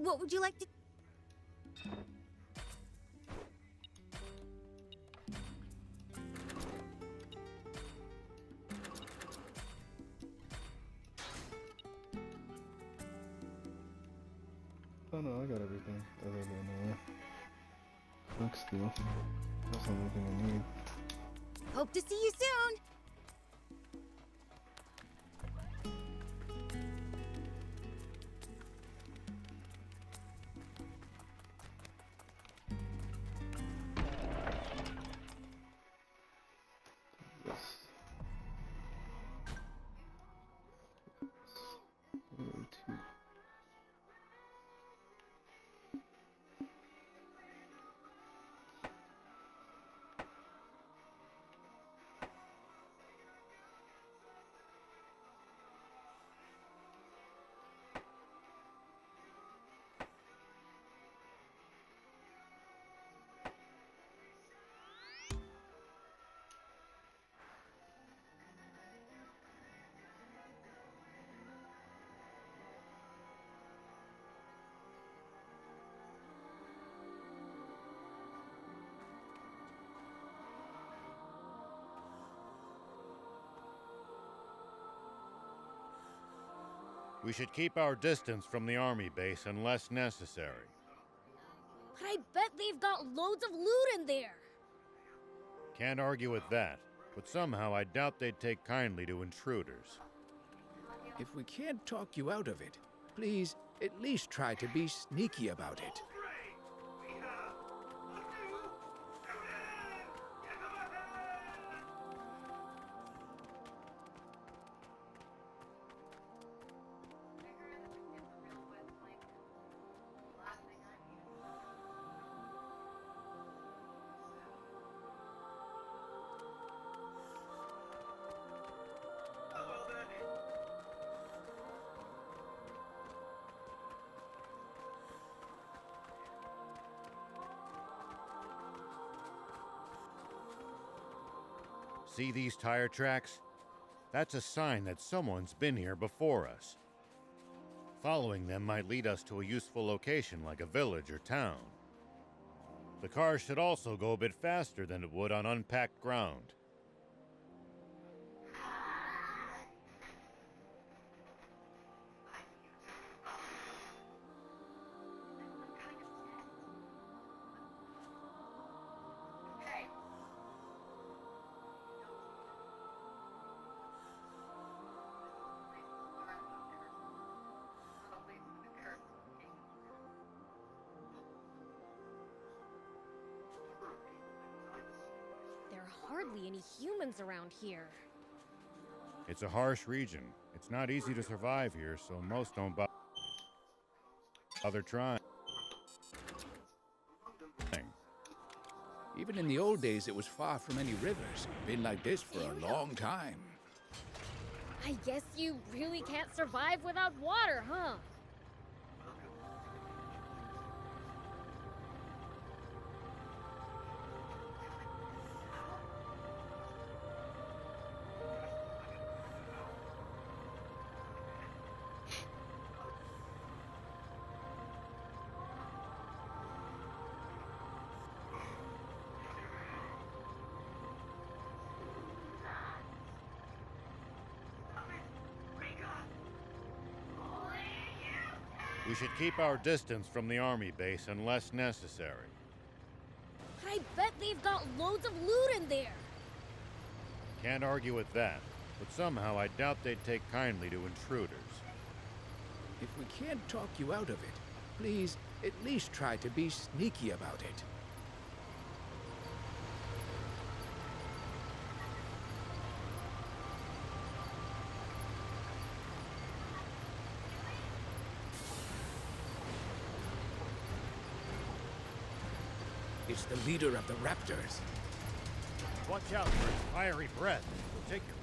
What would you like to... Oh no, I got everything other than quick steel. That's the only thing I need. Hope to see you soon! Yes. Really two. We should keep our distance from the army base unless necessary. But I bet they've got loads of loot in there! Can't argue with that, but somehow I doubt they'd take kindly to intruders. If we can't talk you out of it, please at least try to be sneaky about it. See these tire tracks? That's a sign that someone's been here before us. Following them might lead us to a useful location like a village or town. The car should also go a bit faster than it would on unpacked ground. There are hardly any humans around here. It's a harsh region. It's not easy to survive here, so most don't bother trying. Even in the old days, it was far from any rivers. Been like this for a long time. I guess you really can't survive without water, huh? We should keep our distance from the army base unless necessary. But I bet they've got loads of loot in there! Can't argue with that, but somehow I doubt they'd take kindly to intruders. If we can't talk you out of it, please at least try to be sneaky about it. It's the leader of the Raptors. Watch out for his fiery breath. Take your...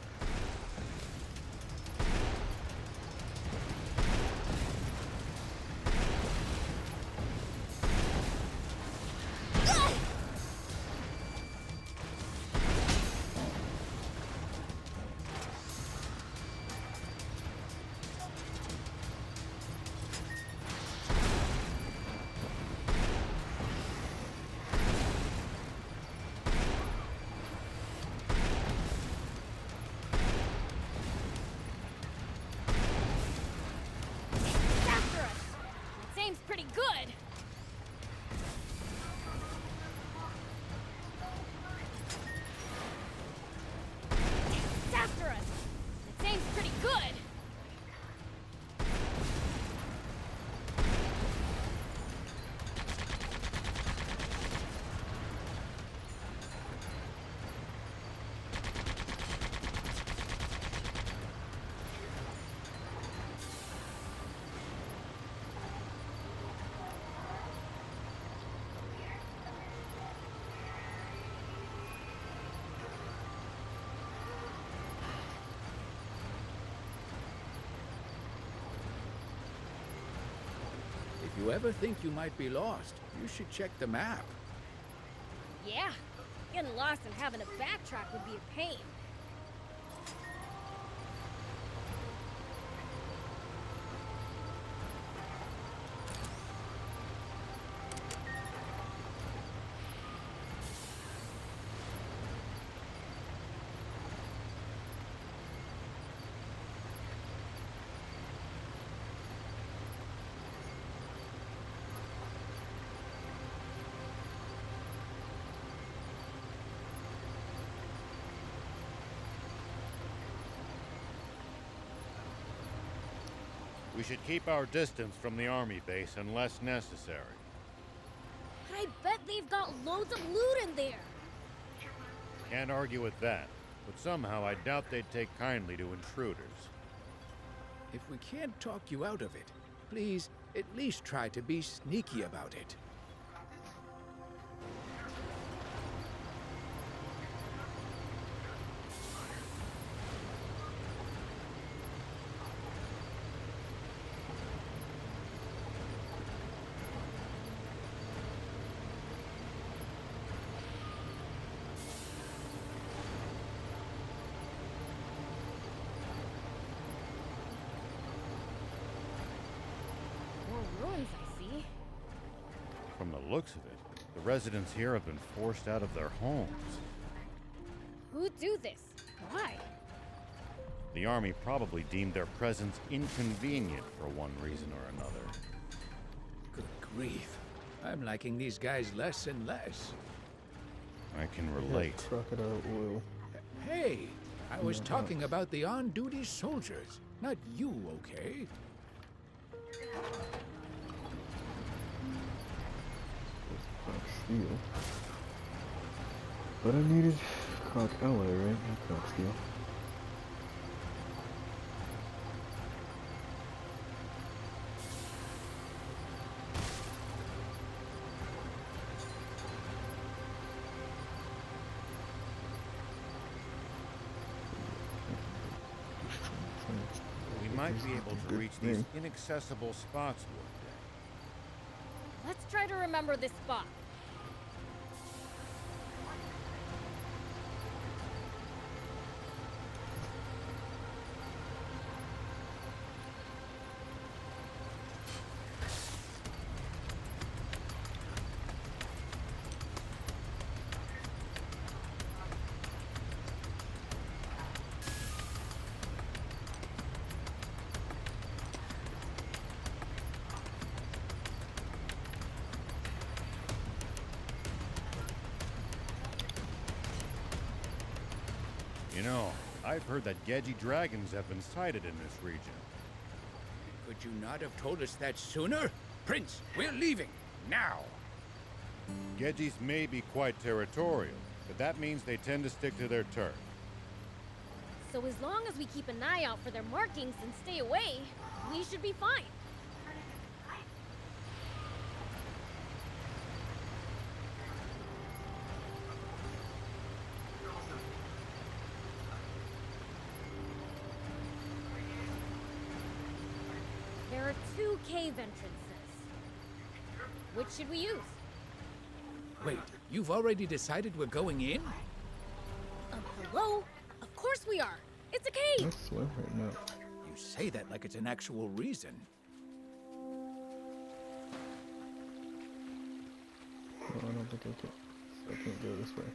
you ever think you might be lost, you should check the map. Yeah, getting lost and having to backtrack would be a pain. We should keep our distance from the army base unless necessary. But I bet they've got loads of loot in there. Can't argue with that, but somehow I doubt they'd take kindly to intruders. If we can't talk you out of it, please at least try to be sneaky about it. More ruins, I see. From the looks of it, the residents here have been forced out of their homes. Who'd do this? Why? The army probably deemed their presence inconvenient for one reason or another. Good grief. I'm liking these guys less and less. I can Yeah, relate. crocodile oil. Hey, I was talking about the on-duty soldiers, not you, okay? Croc steel. But I needed croc alloy, right? Not croc steel. We might be able to reach these inaccessible spots one day. Let's try to remember this spot. You know, I've heard that Gedji dragons have been sighted in this region. Could you not have told us that sooner? Prince, we're leaving, now! Gedjis may be quite territorial, but that means they tend to stick to their turf. So as long as we keep an eye out for their markings and stay away, we should be fine. There are 2 cave entrances. Which should we use? Wait, you've already decided we're going in? Hello? Of course we are. It's a I cave. swear right now. You say that like it's an actual reason. No, I don't think I can. I can't go this way.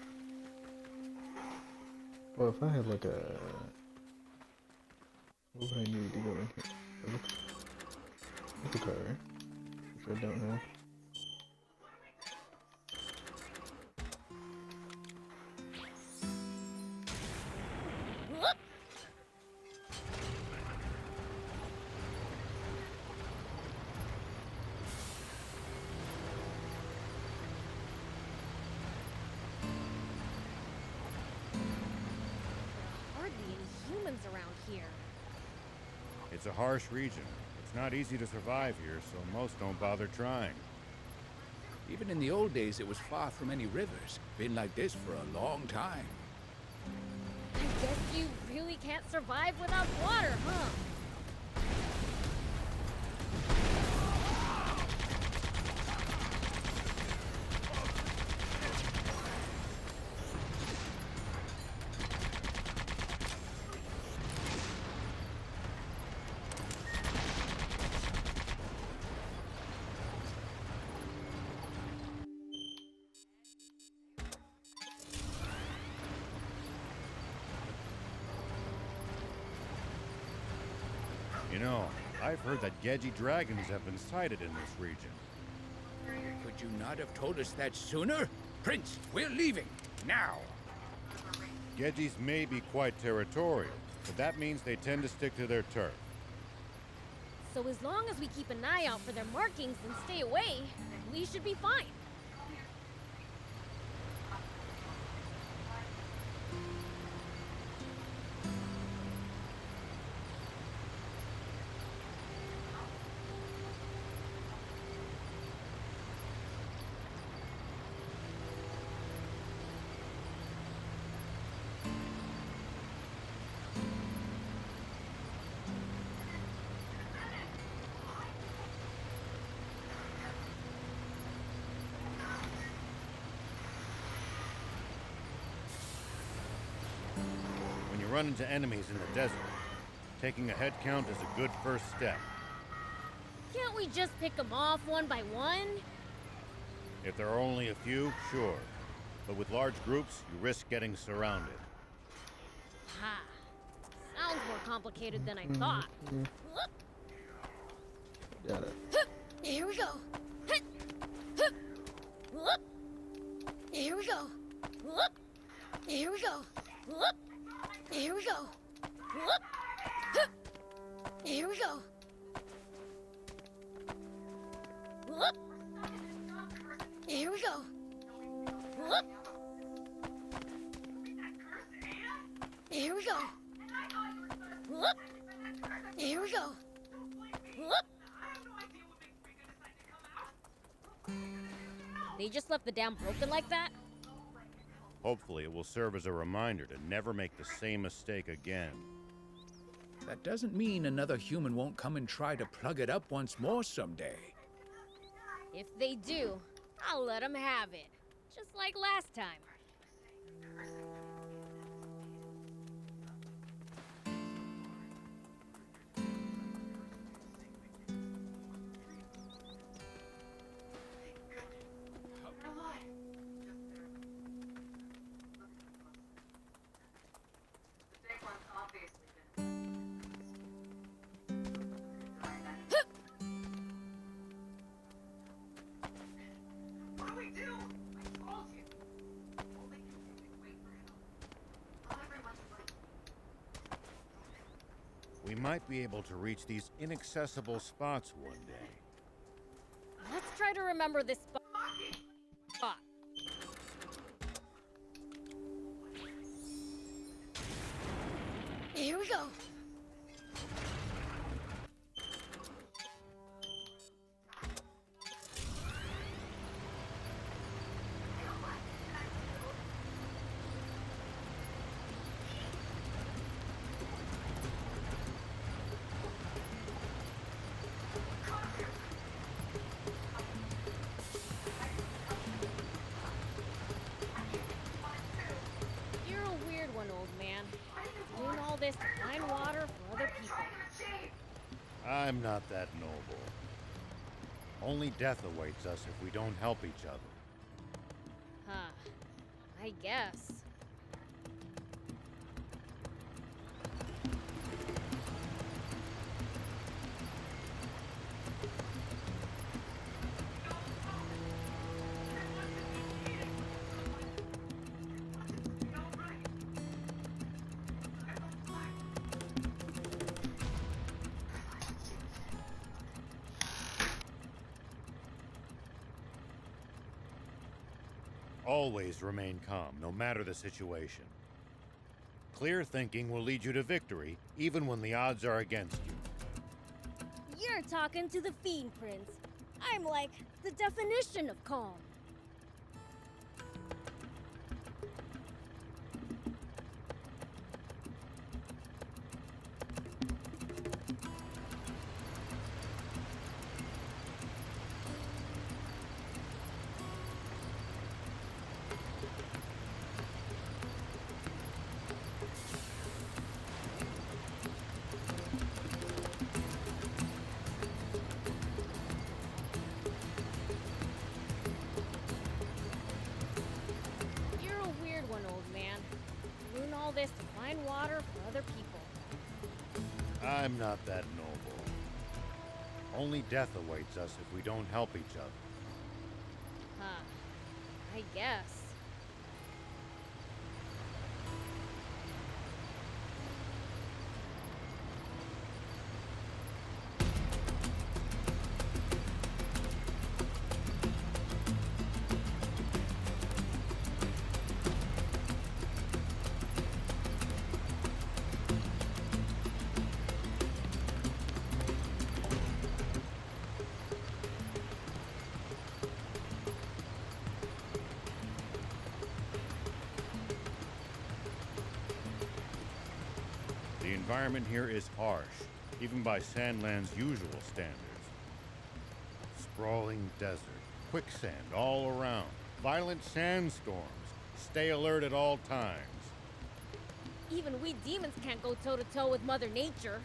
Well, if I had like a... What would I need to go in here? Look a car, which I don't have. Whoop! Hardly any humans around here. It's a harsh region. It's not easy to survive here, so most don't bother trying. Even in the old days, it was far from any rivers. Been like this for a long time. I guess you really can't survive without water, huh? You know, I've heard that Gedji dragons have been sighted in this region. Could you not have told us that sooner? Prince, we're leaving. Now. Gedjis may be quite territorial, but that means they tend to stick to their turf. So as long as we keep an eye out for their markings and stay away, we should be fine. When you run into enemies in the desert, taking a head count is a good first step. Can't we just pick them off one by one? If there are only a few, sure. But with large groups, you risk getting surrounded. Ha. Sounds more complicated than I thought. Got it. Here we go. Here we go. Here we go. Here we go. Here we go. Here we go. Here we go. Here we go. They just left the dam broken like that? Hopefully it will serve as a reminder to never make the same mistake again. That doesn't mean another human won't come and try to plug it up once more someday. If they do, I'll let them have it. Just like last time. We might be able to reach these inaccessible spots one day. Let's try to remember this spot. Here we go. You're a weird one, old man. Doing all this to find water for other people. I'm not that noble. Only death awaits us if we don't help each other. Huh. I guess. Always remain calm, no matter the situation. Clear thinking will lead you to victory, even when the odds are against you. You're talking to the Fiend Prince. I'm like the definition of calm. You're a weird one, old man. Doing all this to find water for other people. I'm not that noble. Only death awaits us if we don't help each other. Huh. I guess. The environment here is harsh, even by Sandland's usual standards. Sprawling desert, quicksand all around, violent sandstorms. Stay alert at all times. Even we demons can't go toe-to-toe with Mother Nature.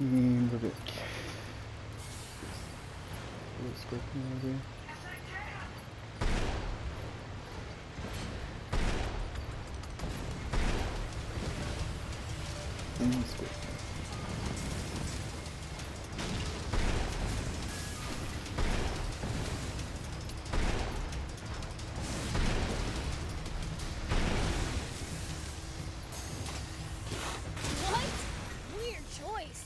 Look at Scorpion over here. Scorpion. What? Weird choice.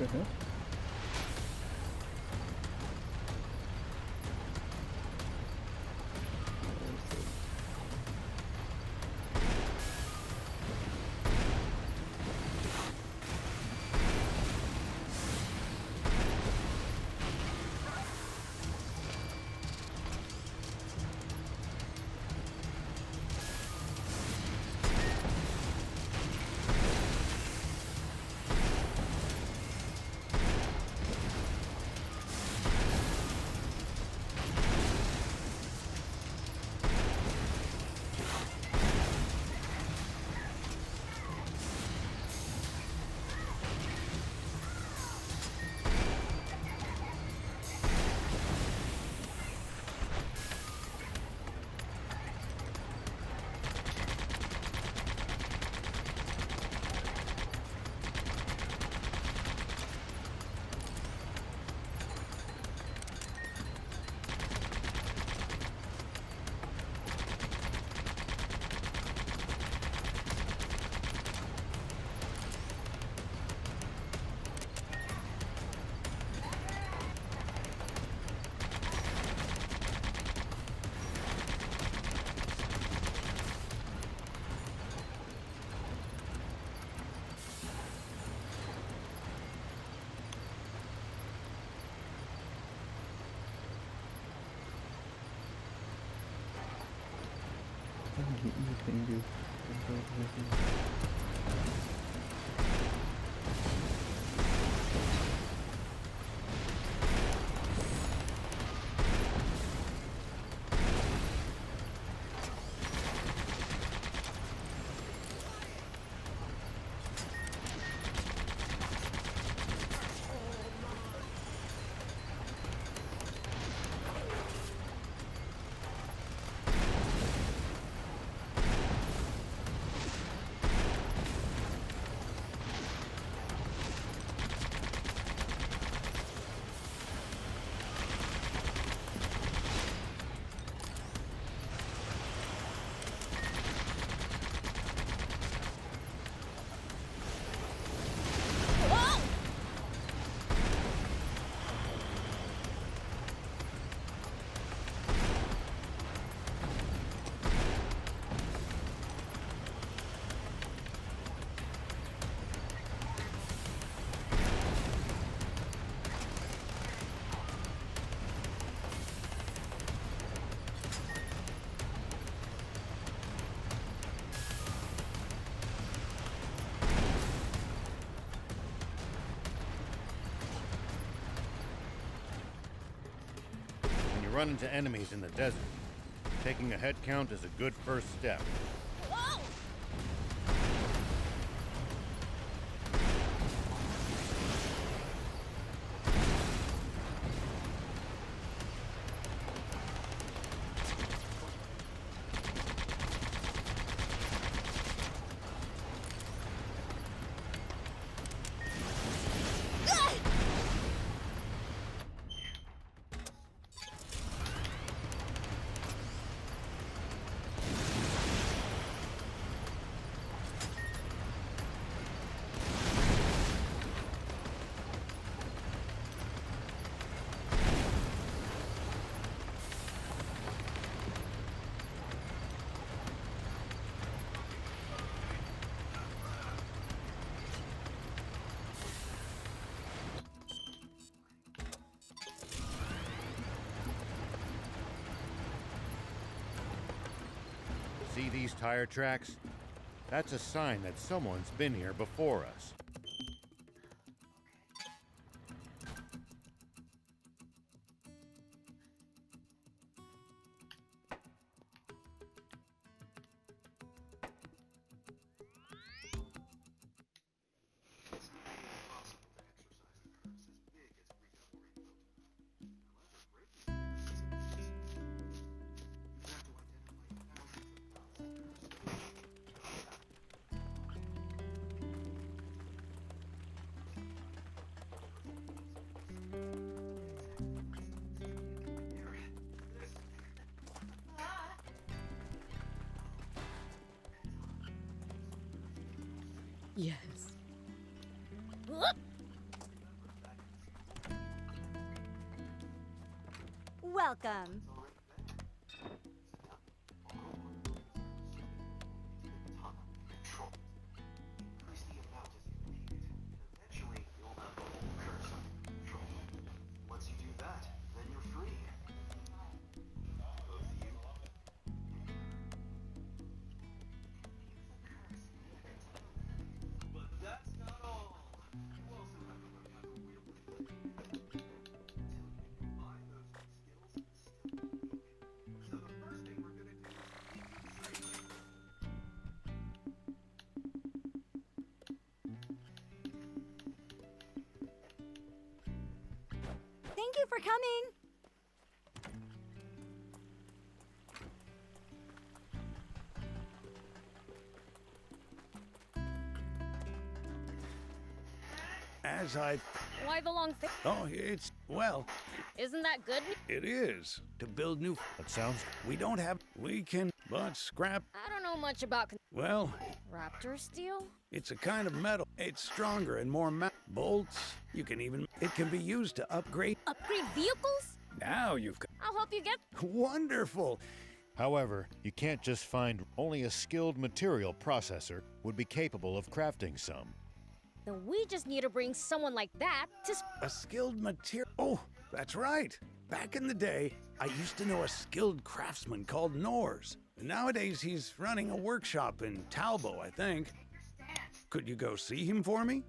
Uh-huh. You can do. we run into enemies in the desert. Taking a head count is a good first step. Whoa! See these tire tracks? That's a sign that someone's been here before us. Yes. Whoop! Welcome. Once you do that, then you're free. Both of you. But that's not all. You also have to learn how to wield the until you can combine those skills and still be unique. So the first thing we're gonna do is Thank you for coming. As I... Why the long thing? Oh, it's... well, Isn't that good? it is. To build new... That sounds... We don't have... We can... But scrap... I don't know much about Well, raptor steel. it's a kind of metal. It's stronger and more bolts. You can even... It can be used to upgrade... Upgrade vehicles? Now you've got... I'll help you get. Wonderful! However, you can't just find only a skilled material processor would be capable of crafting some. Then we just need to bring someone like that to. A skilled material... Oh, that's right. Back in the day, I used to know a skilled craftsman called Nors. Nowadays, he's running a workshop in Talbot, I think. Could you go see him for me?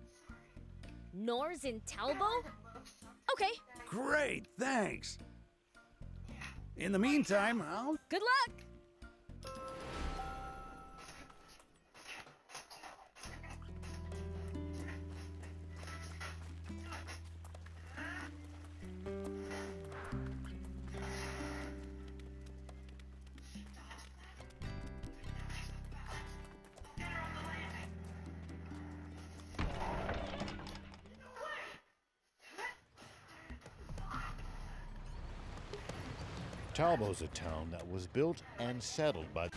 Nors in Talbot? Okay, Great, thanks. In the meantime, I'll... good luck! Talbot's a town that was built and settled by...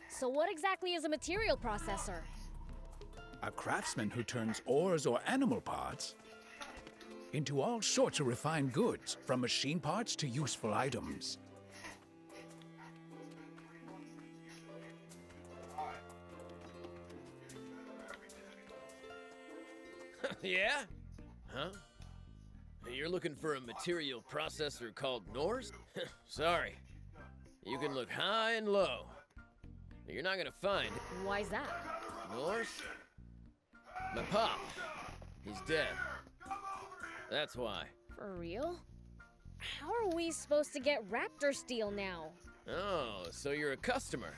So, what exactly is a material processor? A craftsman who turns ores or animal parts into all sorts of refined goods, from machine parts to useful items. Yeah? Huh? you're looking for a material processor called Norse? Sorry. You can look high and low. You're not gonna find it. Why's that? Norse? My pop. He's dead. That's why. For real? How are we supposed to get raptor steel now? Oh, so you're a customer.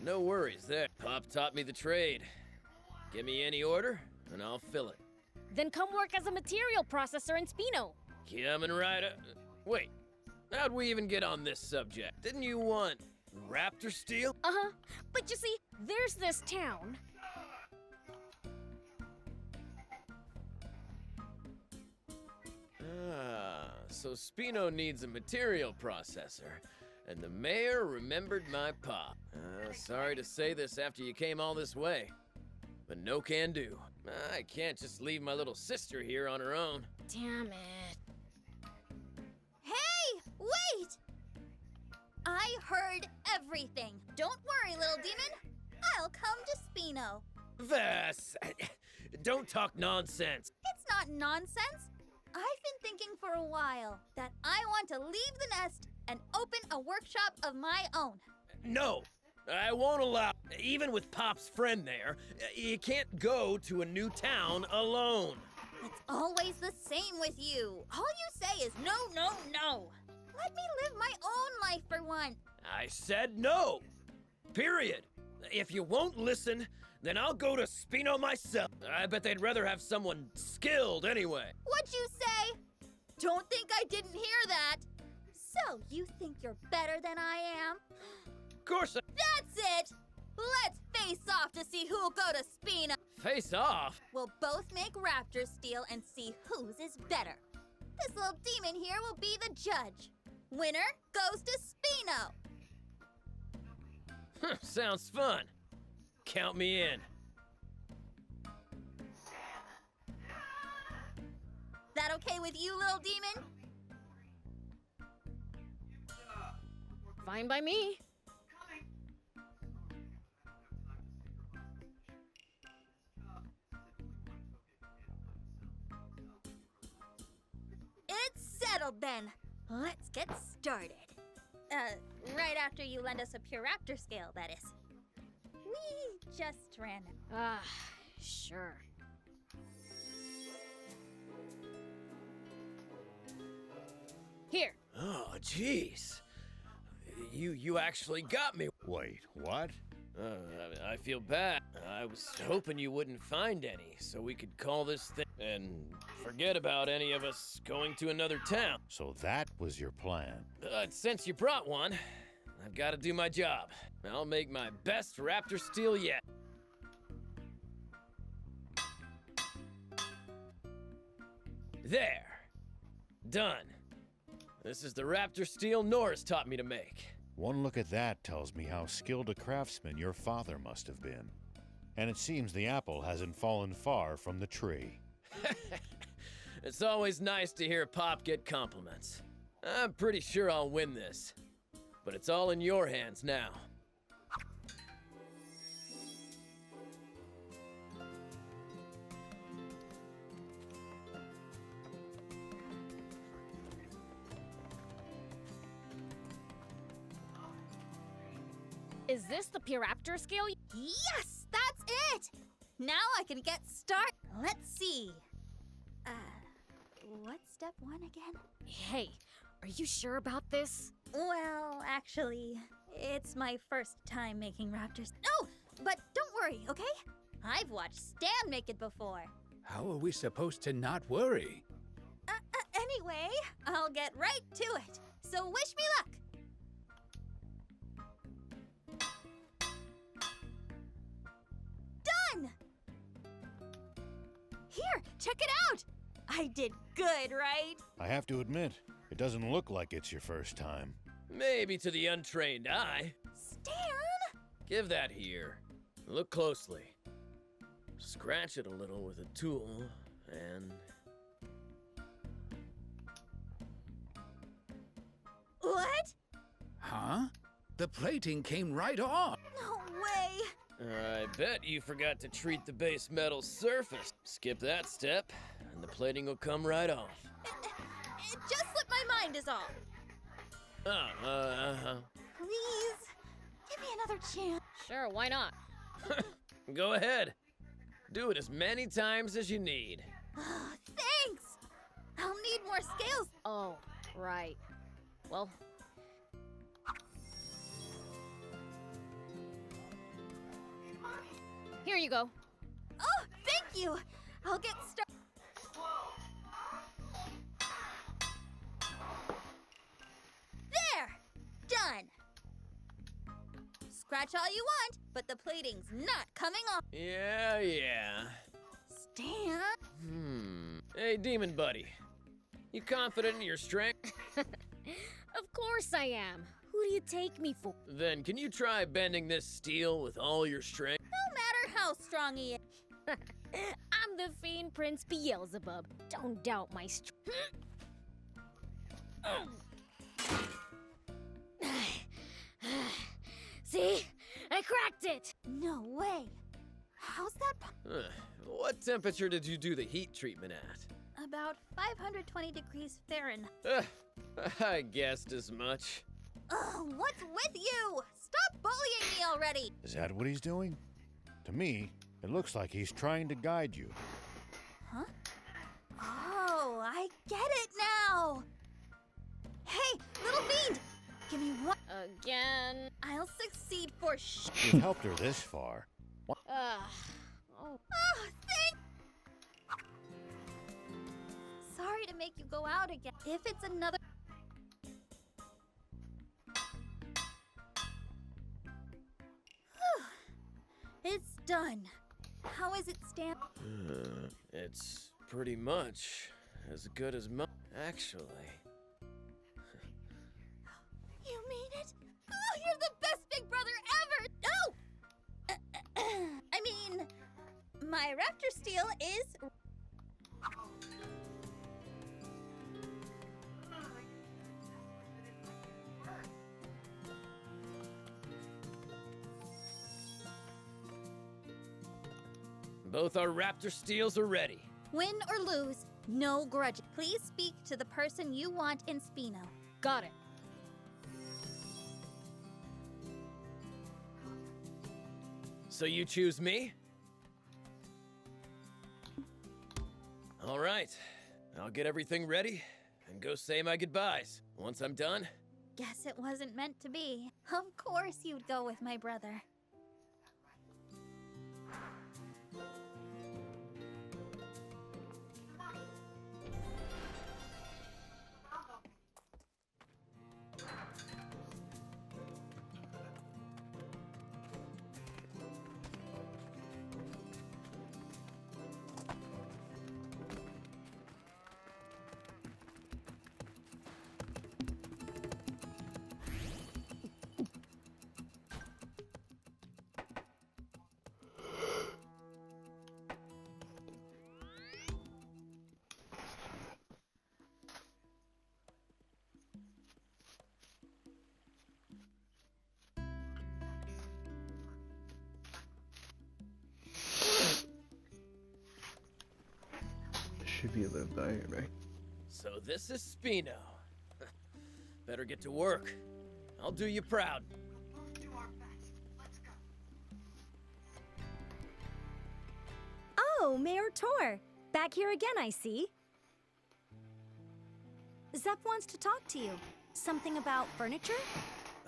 No worries there. Pop taught me the trade. Give me any order, and I'll fill it. Then come work as a material processor in Spino. Coming right up. Wait, how'd we even get on this subject? Didn't you want raptor steel? Uh-huh. But you see, there's this town. Ah, so Spino needs a material processor, and the mayor remembered my pop. Sorry to say this after you came all this way, but no can do. I can't just leave my little sister here on her own. Damn it. Hey, wait! I heard everything. Don't worry, little demon. I'll come to Spino. Vass, don't talk nonsense. It's not nonsense. I've been thinking for a while that I want to leave the nest and open a workshop of my own. No, I won't allow. Even with Pop's friend there, you can't go to a new town alone. It's always the same with you. All you say is no, no, no. Let me live my own life for once. I said no. Period. If you won't listen, then I'll go to Spino myself. I bet they'd rather have someone skilled anyway. What'd you say? Don't think I didn't hear that. So, you think you're better than I am? Of course, That's it! Let's face off to see who'll go to Spino. face off. We'll both make raptor steel and see whose is better. This little demon here will be the judge. Winner goes to Spino. Sounds fun. Count me in. That okay with you, little demon? Fine by me. It's settled then. Let's get started. Right after you lend us a pure raptor scale, that is. We just ran. Ah, sure. Here. Oh, jeez. You actually got me. Wait, what? I feel bad. I was hoping you wouldn't find any, so we could call this thing and forget about any of us going to another town. So that was your plan. But since you brought one, I've got to do my job. I'll make my best raptor steel yet. There. Done. This is the raptor steel Norris taught me to make. One look at that tells me how skilled a craftsman your father must have been. And it seems the apple hasn't fallen far from the tree. It's always nice to hear Pop get compliments. I'm pretty sure I'll win this. But it's all in your hands now. Is this the Puraptor scale? Yes, that's it! Now I can get started. Let's see. What's step 1 again? Hey, are you sure about this? Well, actually, it's my first time making raptors. Oh, but don't worry, okay? I've watched Stan make it before. How are we supposed to not worry? Anyway, I'll get right to it. So wish me luck. Done! Here, check it out! I did good, right? I have to admit, it doesn't look like it's your first time. Maybe to the untrained eye. Stan! Give that here. Look closely. Scratch it a little with a tool, and... What? Huh? The plating came right off. No way! I bet you forgot to treat the base metal surface. Skip that step, and the plating will come right off. It just slipped my mind is all. Please, give me another chance. Sure, why not? Go ahead. Do it as many times as you need. Oh, thanks. I'll need more scales. Oh, right. Well, here you go. Oh, thank you. I'll get started. There! Done. Scratch all you want, but the plating's not coming off. Yeah. Stan? Hey, Demon Buddy. You confident in your strength? Of course I am. Who do you take me for? Then can you try bending this steel with all your strength? No matter how strong he is. I'm the Fiend Prince Beelzebub. Don't doubt my strength. See? I cracked it! No way. How's that? What temperature did you do the heat treatment at? About 520 degrees Fahrenheit. I guessed as much. Ugh, what's with you? Stop bullying me already. Is that what he's doing? To me, it looks like he's trying to guide you. Huh? Oh, I get it now. Hey, little fiend! Give me one. Again. I'll succeed for sh. You've helped her this far. Oh. Oh, thank. Sorry to make you go out again. If it's another. It's done. How is it, Stan? It's pretty much as good as actually. You mean it? Oh, you're the best big brother ever! No! I mean, my raptor steel is. Both our raptor steels are ready. Win or lose, no grudge. Please speak to the person you want in Spino. Got it. So you choose me? All right. I'll get everything ready and go say my goodbyes. Once I'm done, Guess it wasn't meant to be. Of course you'd go with my brother. Should be able to buy it, right? so this is Spino. Better get to work. I'll do you proud. Do our best. Let's go. Oh, Mayor Tor. Back here again, I see. Zep wants to talk to you. Something about furniture?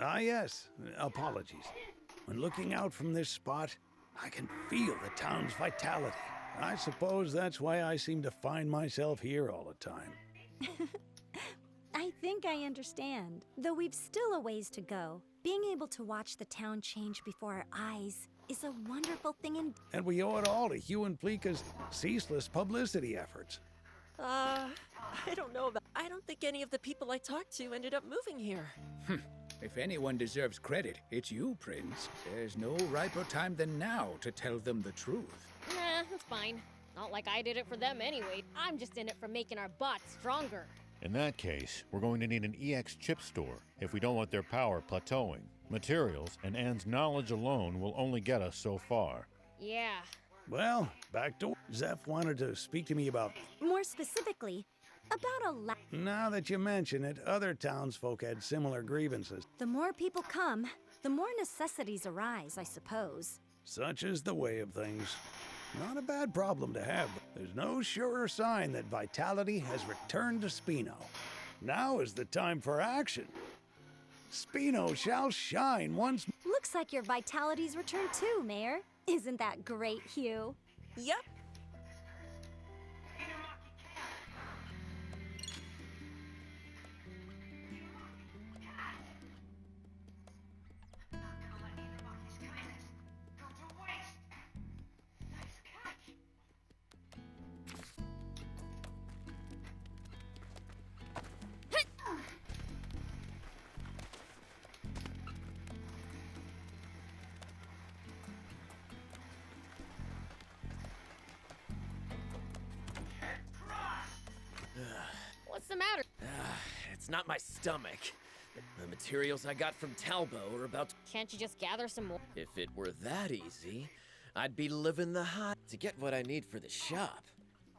Ah, yes. Apologies. When looking out from this spot, I can feel the town's vitality. I suppose that's why I seem to find myself here all the time. I think I understand. Though we've still a ways to go, being able to watch the town change before our eyes is a wonderful thing in. And we owe it all to Hugh and Pleeka's ceaseless publicity efforts. I don't know about. I don't think any of the people I talked to ended up moving here. If anyone deserves credit, it's you, Prince. There's no riper time than now to tell them the truth. Nah, it's fine. Not like I did it for them anyway. I'm just in it for making our bots stronger. In that case, we're going to need an EX chip store if we don't want their power plateauing. Materials and Anne's knowledge alone will only get us so far. Yeah. Well, back to Zeph wanted to speak to me about. More specifically, About a Now that you mention it, other townsfolk had similar grievances. The more people come, the more necessities arise, I suppose. Such is the way of things. Not a bad problem to have. There's no surer sign that vitality has returned to Spino. Now is the time for action. Spino shall shine once. Looks like your vitality's returned too, Mayor. Isn't that great, Hugh? Yep. What's the matter? It's not my stomach. The materials I got from Talbot are about to... Can't you just gather some more? If it were that easy, I'd be living the high. To get what I need for the shop,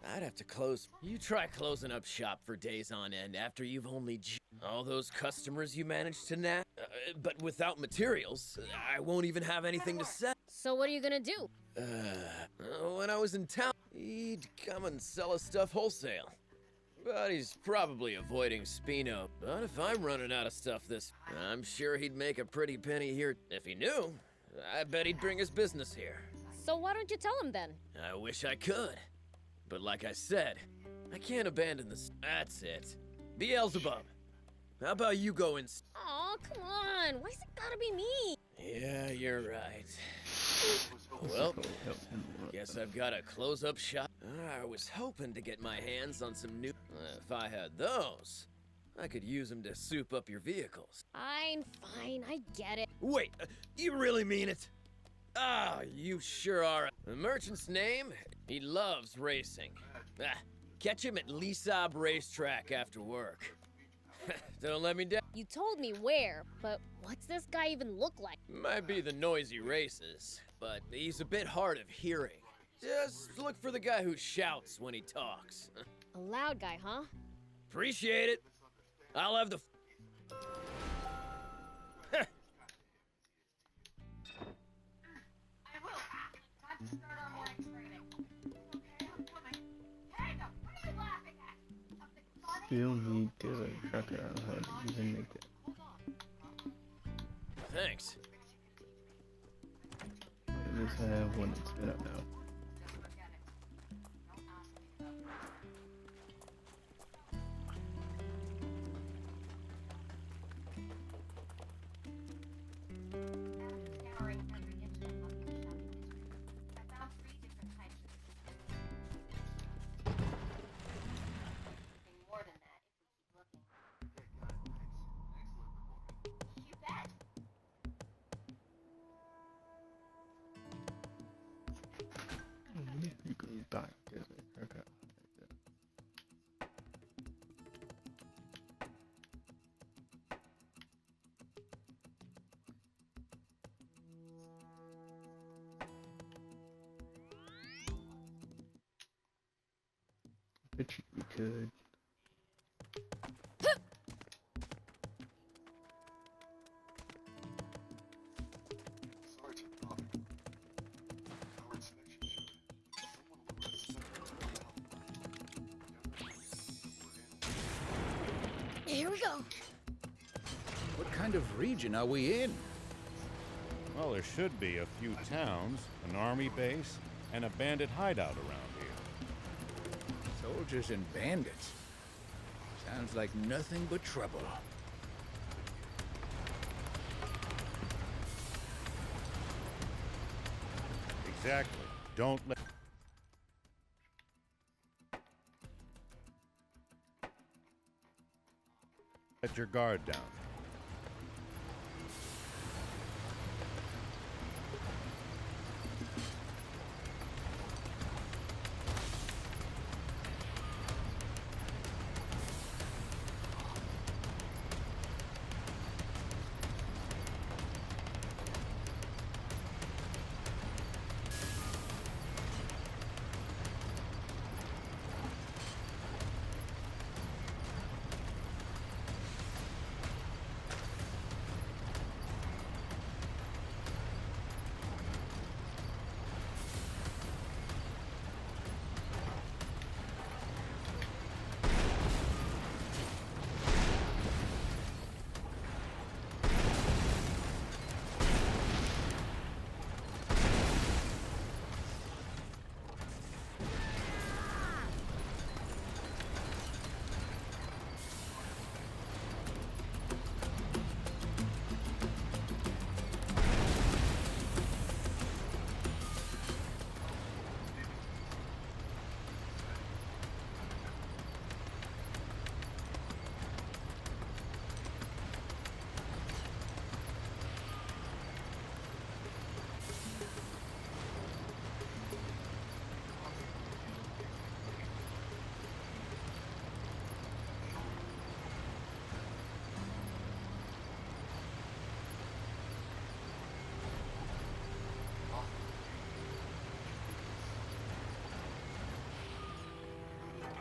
I'd have to close. You try closing up shop for days on end after you've only all those customers you managed to nab. But without materials, I won't even have anything to sell. So what are you gonna do? When I was in town, he'd come and sell us stuff wholesale. But he's probably avoiding Spino. But if I'm running out of stuff I'm sure he'd make a pretty penny here. If he knew, I bet he'd bring his business here. So why don't you tell him then? I wish I could. But like I said, I can't abandon this. That's it. Beelzebub. How about you go in? Aw, come on. Why's it gotta be me? Yeah, you're right. Well, guess I've got to close up shop. I was hoping to get my hands on some new... if I had those, I could use them to soup up your vehicles. Fine, I get it. Wait, you really mean it? Ah, you sure are. The merchant's name? He loves racing. Catch him at Lisab Racetrack after work. Don't let me down. You told me where, but what's this guy even look like? Might be the noisy races, but he's a bit hard of hearing. Just look for the guy who shouts when he talks. A loud guy, huh? Appreciate it. I'll have the... Still need to track it out how to even make it. Thanks. At least I have one that's been up now. Back, is it? Okay. Bet you we could. Here we go. What kind of region are we in? Well, there should be a few towns, an army base, and a bandit hideout around here. Soldiers and bandits. Sounds like nothing but trouble. Exactly. Don't let your guard down.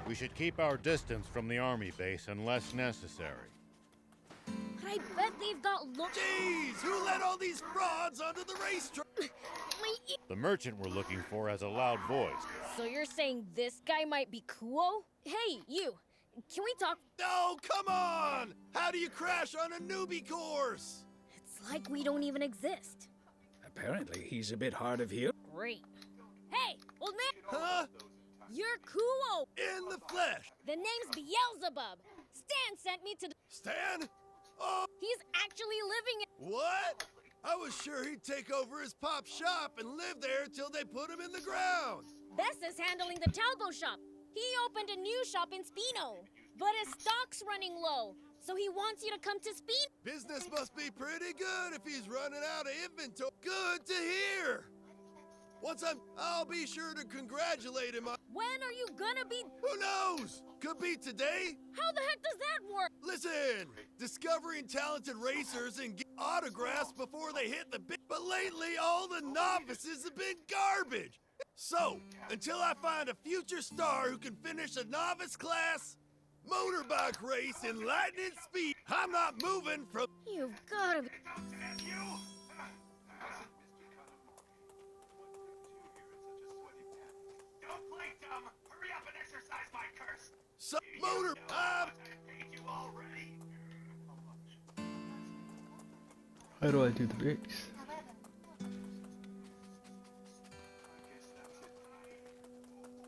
We should keep our distance from the army base unless necessary. But I bet they've got Jeez, who let all these frauds onto the racetrack? The merchant we're looking for has a loud voice. So you're saying this guy might be Kuo? Hey, you. Can we talk? No, come on! How do you crash on a newbie course? It's like we don't even exist. Apparently, he's a bit hard of hearing. Great. Hey, old man! Huh? You're Kuo! In the flesh. The name's Beelzebub. Stan sent me to... Stan? Oh, He's actually living in... what? I was sure he'd take over his pop's shop and live there till they put him in the ground. Bess is handling the Talbo shop. He opened a new shop in Spino. But his stock's running low, so he wants you to come to Spino. Business must be pretty good if he's running out of inventory. Good to hear. I'll be sure to congratulate him on... When are you gonna be... Who knows? Could be today. How the heck does that work? Listen, discovering talented racers and get autographs before they hit the big... But lately, all the novices have been garbage. So, until I find a future star who can finish a novice class motorbike race in lightning speed, I'm not moving from... You've gotta be... Don't play dumb. Hurry up and exercise my curse. So, motor... I hate you already. How do I do the race?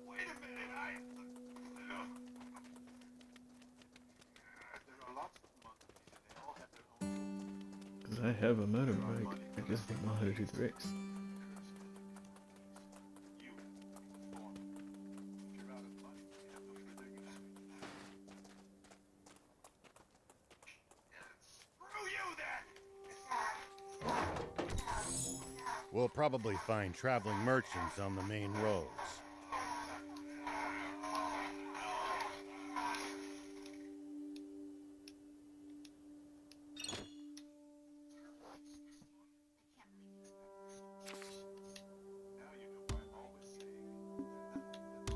Wait a minute, there are lots of monkeys and they all have their own. Because I have a motorbike, I just don't know how to do the race. You, born. If you're out of money, you have no further use. Screw you then! We'll probably find traveling merchants on the main roads. Now you know why I'm always saying that nothing that monkeys.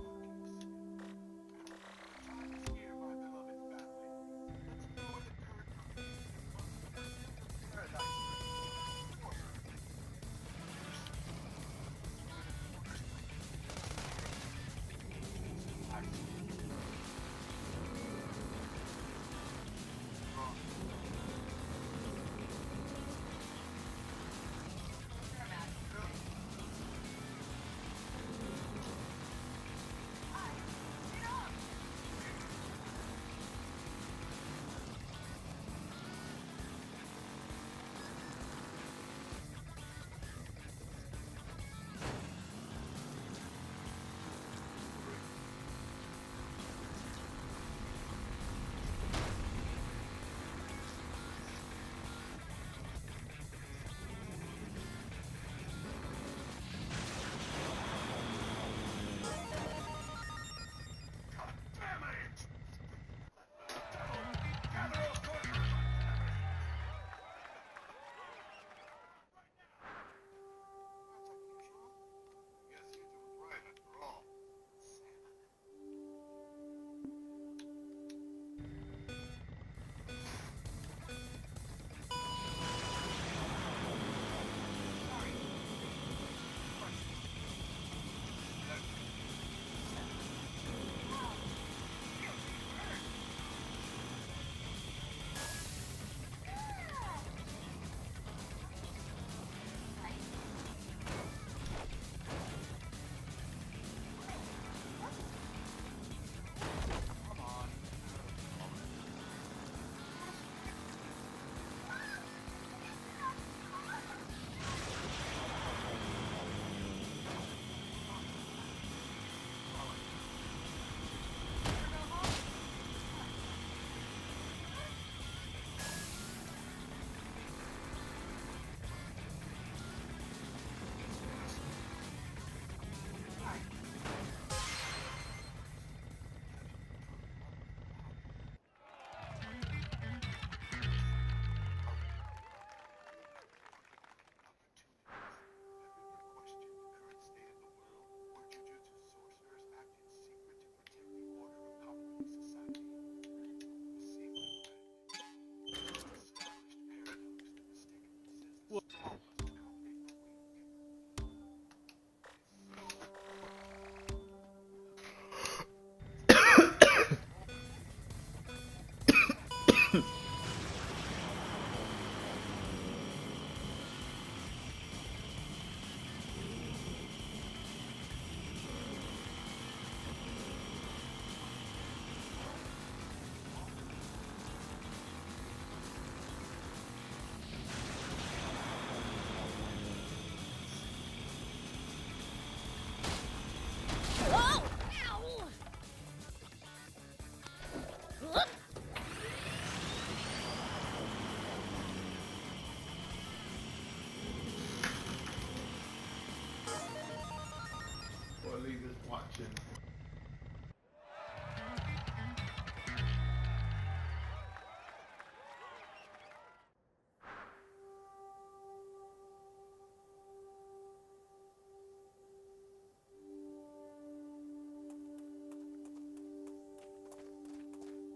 Here, my beloved family. With the curtain of paradise. Or leave this watching.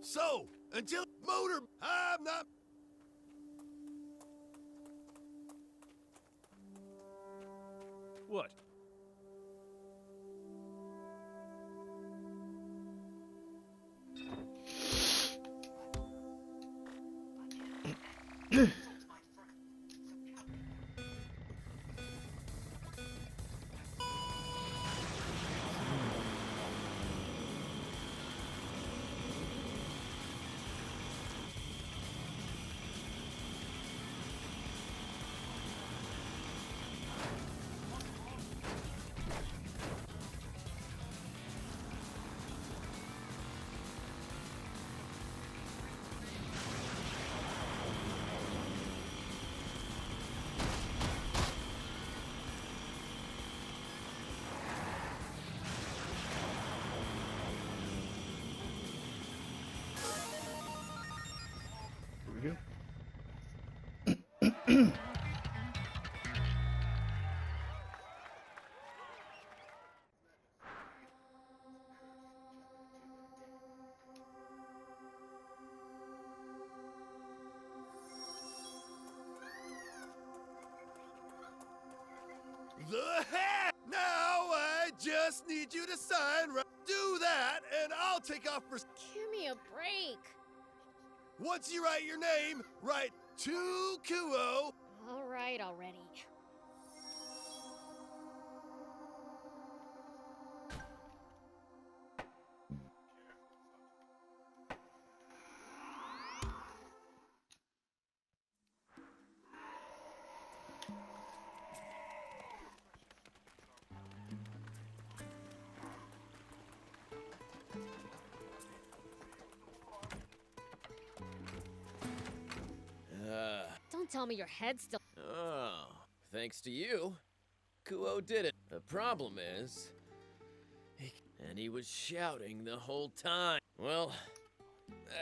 So, until motor, I'm not. What? Here we go. The heck! Now I just need you to sign right. Do that, and I'll take off for. Give me a break. Once you write your name, write to Kuo. All right already. Don't tell me your head's still. Oh, thanks to you, Kuo did it. The problem is, he was shouting the whole time. Well,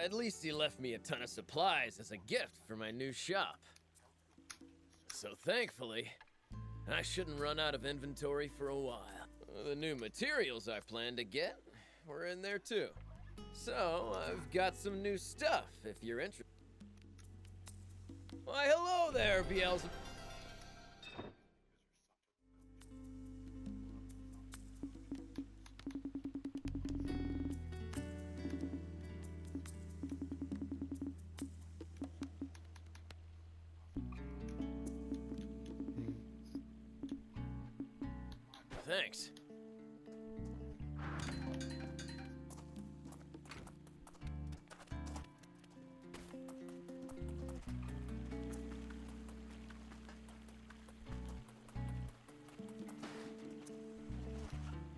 at least he left me a ton of supplies as a gift for my new shop. So thankfully, I shouldn't run out of inventory for a while. The new materials I plan to get were in there too. So I've got some new stuff if you're interested. Why, hello there, Beelzebub. Thanks.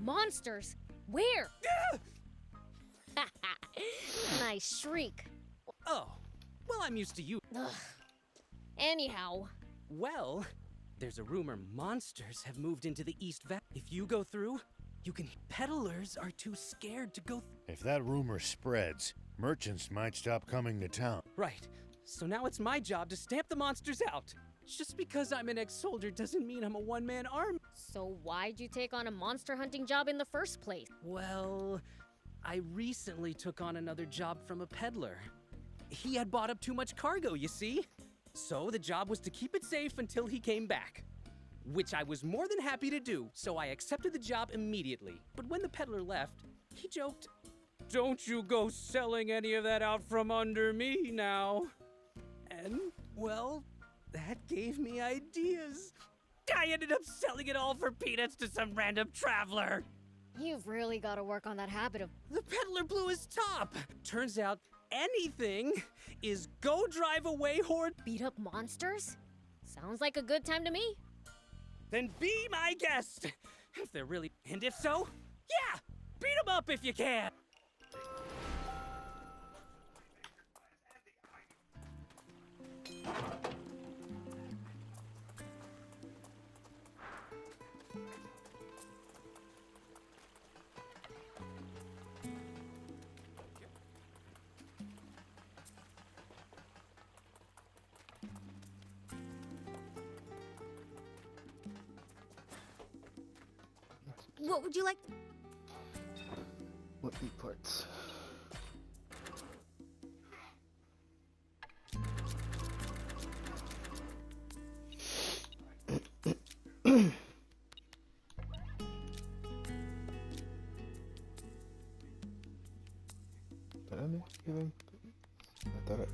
Monsters? Where? Nice shriek. Oh, well, I'm used to you. Ugh. Anyhow, Well, there's a rumor monsters have moved into the East Valley. If you go through, you can. Peddlers are too scared to go. If that rumor spreads, merchants might stop coming to town. Right. So now it's my job to stamp the monsters out. Just because I'm an ex-soldier doesn't mean I'm a one-man army. so why'd you take on a monster hunting job in the first place? Well, I recently took on another job from a peddler. He had bought up too much cargo, you see? So the job was to keep it safe until he came back. Which I was more than happy to do, so I accepted the job immediately. But when the peddler left, he joked, "Don't you go selling any of that out from under me now." And, well, that gave me ideas. I ended up selling it all for peanuts to some random traveler. You've really got to work on that habit of. The peddler blew his top. Turns out anything is go drive away horde. Beat up monsters? Sounds like a good time to me. Then be my guest. If they're really, and if so, yeah, beat them up if you can. What would you like? What the parts? Did I make even? I thought I did.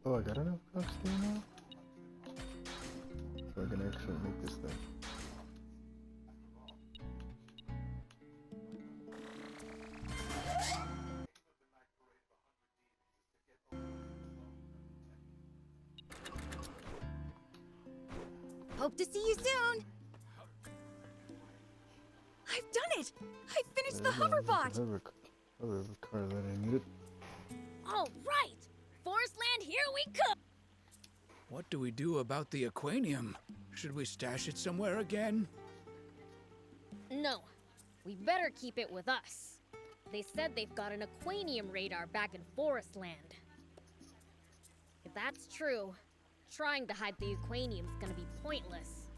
Oh, I got enough cogs there now? So I can actually make this thing. Hope to see you soon. I've done it. I finished the hoverbot. Hover car that I needed. All right! Forest Land, here we come! What do we do about the Aquanium? Should we stash it somewhere again? No, we better keep it with us. They said they've got an Aquanium radar back in Forest Land. If that's true, trying to hide the Aquanium's gonna be pointless.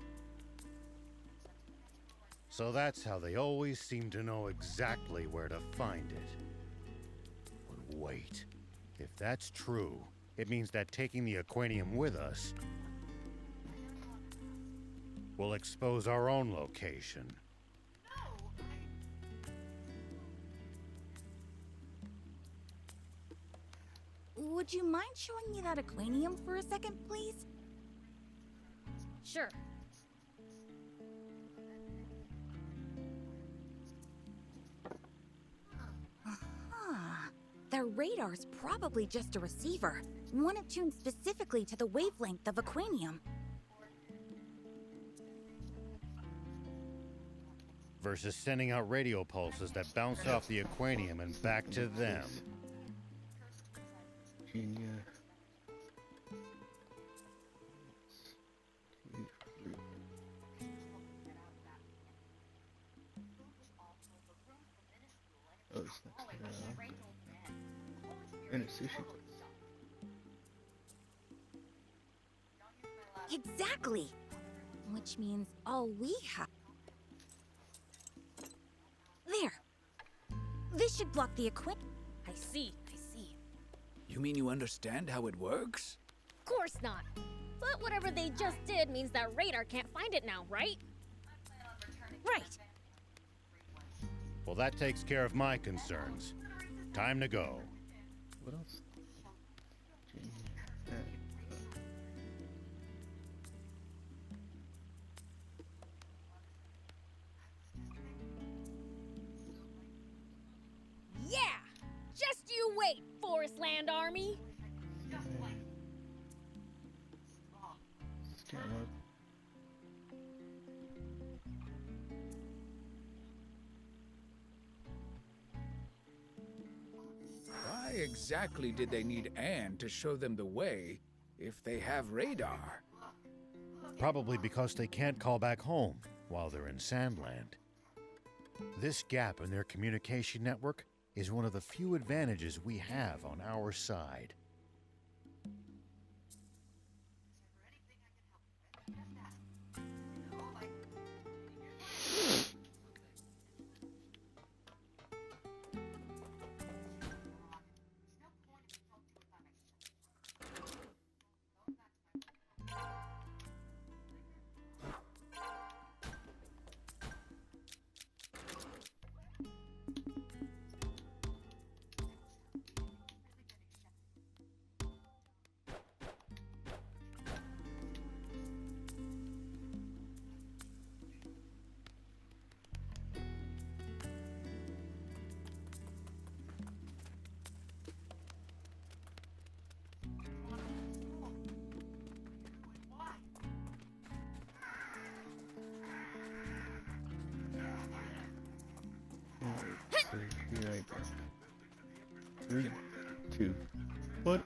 So that's how they always seem to know exactly where to find it. But wait, if that's true, it means that taking the Aquanium with us will expose our own location. Would you mind showing me that Aquanium for a second, please? Sure. The radar's probably just a receiver, one attuned specifically to the wavelength of Aquanium. Versus sending out radio pulses that bounce off the Aquanium and back to them. Oh, it's next to that. And a sushi place. Exactly! Which means all we have... There! This should block the Aquanium. I see, I see. You mean you understand how it works? Of course not. But whatever they just did means that radar can't find it now, right? Right! Well, that takes care of my concerns. Time to go. What else? Yeah! Just you wait, Forest Land Army! Scan up. Why exactly did they need Anne to show them the way if they have radar? Probably because they can't call back home while they're in Sandland. This gap in their communication network is one of the few advantages we have on our side. So be right back. 3, 2, 1.